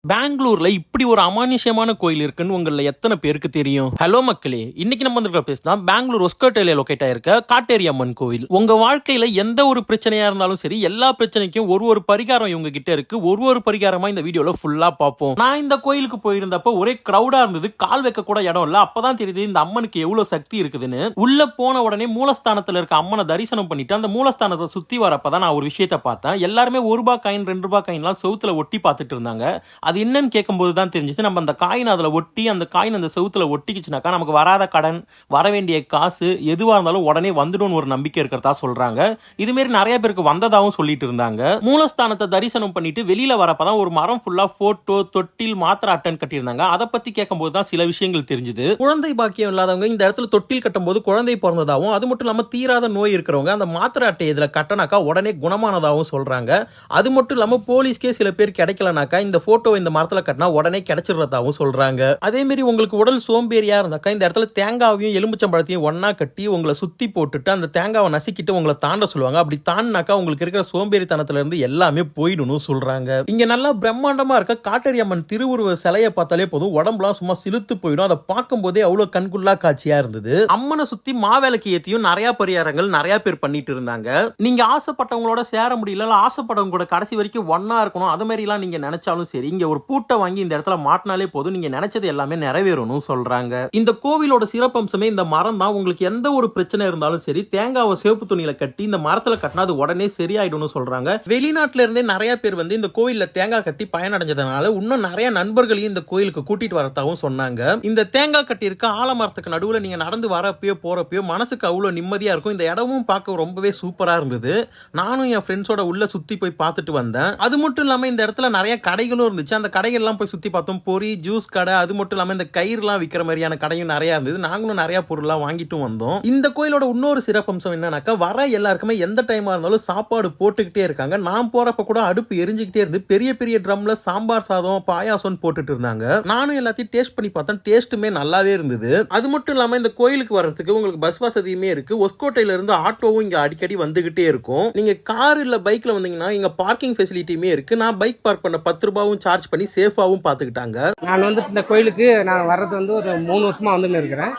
பெங்களூர்ல இப்படி ஒரு அமானுஷ்யமான கோயில் இருக்குன்னு உங்கள எத்தனை பேருக்கு தெரியும்? ஹலோ மக்களே, இன்னைக்கு நம்ம வந்து பிளேஸ் தான் பெங்களூர் ஒஸ்கோட்டேல லொகேட் ஆயிருக்க காட்டேரி அம்மன் கோவில். உங்க வாழ்க்கையில எந்த ஒரு பிரச்சனையா இருந்தாலும் சரி, எல்லா பிரச்சனைக்கும் ஒரு பரிகாரம் இவங்க கிட்ட இருக்கு. ஒரு பரிகாரமா இந்த வீடியோல ஃபுல்லா பார்ப்போம். நான் இந்த கோயிலுக்கு போயிருந்தப்ப ஒரே கிரௌடா இருந்தது, கால் வைக்க கூட இடம் இல்ல. அப்பதான் தெரியுது இந்த அம்மனுக்கு எவ்வளவு சக்தி இருக்குதுன்னு. உள்ள போன உடனே மூலஸ்தானத்துல இருக்க அம்மனை தரிசனம் பண்ணிட்டு அந்த மூலஸ்தானத்தை சுத்தி வரப்பதான் நான் ஒரு விஷயத்தை பார்த்தேன். எல்லாருமே ₹1 காயின் ₹2 காயின்லாம் செவுத்துல ஒட்டி பார்த்துட்டு இருந்தாங்க. அது என்னன்னு கேட்கும்போது தான் தெரிஞ்சிச்சு, நம்ம அந்த காயின் அதில் ஒட்டி அந்த காயின் அந்த செவுத்துல ஒட்டிக்கிச்சுனாக்கா நமக்கு வராத கடன், வர வேண்டிய காசு எதுவாக இருந்தாலும் உடனே வந்துடும் ஒரு நம்பிக்கை இருக்கிறதா சொல்றாங்க. இதுமாரி நிறைய பேருக்கு வந்ததாகவும் சொல்லிட்டு இருந்தாங்க. மூலஸ்தானத்தை தரிசனம் பண்ணிட்டு வெளியில வரப்பதான் ஒரு மரம் ஃபுல்லா போட்டோ, தொட்டில், மாத்திரை அட்டன் கட்டியிருந்தாங்க. அதை பத்தி கேட்கும்போது தான் சில விஷயங்கள் தெரிஞ்சுது. குழந்தை பாக்கியம் இல்லாதவங்க இந்த இடத்துல தொட்டில் கட்டும் போது குழந்தை பிறந்ததாகவும், அது மட்டும் இல்லாம தீராத நோய் இருக்கிறவங்க அந்த மாத்திரை அட்டை இதுல கட்டனாக்கா உடனே குணமானதாகவும் சொல்றாங்க. அது மட்டும் இல்லாம போலீஸ்க்கே சில பேர் கிடைக்கலனாக்கா இந்த போட்டோ இந்த மரத்துல கட்டினா உடனே கிடைச்சிடுறதாவும் சொல்றாங்க. அதே மாதிரி உங்களுக்கு உடல் சோம்பேறியா இருந்தாக்கா இந்த இடத்துல தேங்காவையும் எலுமிச்சம்பழத்தையும் ஒன்னா கட்டி உங்களை சுத்தி போட்டுட்டு அந்த தேங்காவை நசுக்கிட்டு உங்களை தாண்ட சொல்லுவாங்க. அப்படி தாண்டினாக்கா உங்களுக்கு இருக்கிற சோம்பேறித்தனத்துல இருந்து எல்லாமே போயிடும் சொல்றாங்க. இங்க நல்லா பிரம்மாண்டமா இருக்க காட்டேரி அம்மன் திருவுருவ சிலையை பார்த்தாலே போதும் உடம்புலாம் சும்மா சிலுத்து போயிடும். அதை பார்க்கும் போதே அவ்வளவு கண்குள்ளா காட்சியா இருந்தது. அம்மனை சுத்தி மாவிளக்கு ஏத்தியும் நிறைய பரிகாரங்கள் நிறைய பேர் பண்ணிட்டு இருந்தாங்க. நீங்க ஆசைப்பட்டவங்களோட சேர முடியல, ஆசைப்பட்டவங்க கூட கடைசி வரைக்கும் ஒன்னா இருக்கணும், அது மாதிரி எல்லாம் நீங்க நினைச்சாலும் சரி, இங்க ஒரு பூட்டை வாங்கி இந்த இடத்துல மாட்டினாலே போதும், நீங்க நினைச்சது எல்லாமே நிறைவேறணும் சொல்றாங்க. இந்த கோவிலோட சிறப்பம்சமே இந்த மரம் தான். உங்களுக்கு எந்த ஒரு பிரச்சனை இருந்தாலும் சரி, தேங்காவை சிவப்பு துணியில கட்டி இந்த மரத்துல கட்டினா அது உடனே சரியாயிடும் சொல்றாங்க. வெளிநாட்டுல இருந்தே நிறைய பேர் வந்து இந்த கோயில்ல தேங்காய் கட்டி பயனடைஞ்சதுனால இன்னும் நிறைய நண்பர்களையும் இந்த கோயிலுக்கு கூட்டிட்டு வரதாகவும் சொன்னாங்க. இந்த தேங்காய் கட்டி இருக்க ஆலமரத்துக்கு நடுவுல நீங்க நடந்து வரப்பயோ போறப்பயோ மனசுக்கு அவ்வளவு நிம்மதியா இருக்கும். இந்த இடமும் பார்க்க ரொம்பவே சூப்பரா இருந்தது. நானும் என் ஃப்ரெண்ட்ஸோட உள்ள சுத்தி போய் பார்த்துட்டு வந்தேன். அது மட்டும் இல்லாம இந்த இடத்துல நிறைய கடைகளும் இருந்துச்சு. அந்த கடைகள்லாம் போய் சுத்தி பார்த்தோம். பொரி, ஜூஸ் கடை, அது மட்டும் இல்லாம இந்த கயிறுலாம் விற்கிற மாதிரியான கடையும் நிறைய இருந்தது. நாங்களும் நிறைய பொருள்லாம் வாங்கிட்டும் வந்தோம். இந்த கோயிலோட இன்னொரு சிறப்பம்சம் என்னன்னாக்கா, வர எல்லாருக்குமே எந்த டைமா இருந்தாலும் சாப்பாடு போட்டுக்கிட்டே இருக்காங்க. நான் போறப்ப கூட அடுப்பு எரிஞ்சுக்கிட்டே இருந்து பெரிய பெரிய ட்ரம்ல சாம்பார் சாதம், பாயாசம் போட்டுட்டு இருந்தாங்க. நானும் எல்லாத்தையும் டேஸ்ட் பண்ணி பார்த்தேன். டேஸ்ட்டுமே நல்லாவே இருந்தது. அது மட்டும் இல்லாம இந்த கோயிலுக்கு வர்றதுக்கு உங்களுக்கு பஸ் வசதியுமே இருக்கு. ஒஸ்கோட்டையில இருந்து ஆட்டோவும் இங்க அடிக்கடி வந்துகிட்டே இருக்கும். நீங்க கார் இல்ல பைக்ல வந்தீங்கன்னா இங்க பார்க்கிங் ஃபெசிலிட்டியுமே இருக்கு. நான் பைக் பார்க் பண்ண ₹10 சார்ஜ் பண்ணி சேஃபாவும் பார்த்துக்கிட்டாங்க. நான் வந்து இந்த கோயிலுக்கு நான் வர்றது வந்து ஒரு 3 வருஷமா வந்துன்னு இருக்கிறேன்.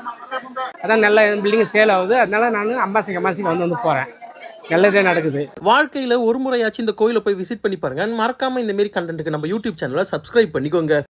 அதான் நல்ல பில்டிங் சேல் ஆகுது. அதனால நான் அம்பாசிக்கு வந்து போறேன். நல்லதே நடக்குது. வாழ்க்கையில ஒரு முறையாச்சும் இந்த கோயிலை போய் விசிட் பண்ணி பாருங்க. மறக்காம இந்த மாதிரி கண்டென்ட்டுக்கு நம்ம யூடியூப் சேனலை சப்ஸ்கிரைப் பண்ணிக்கோங்க.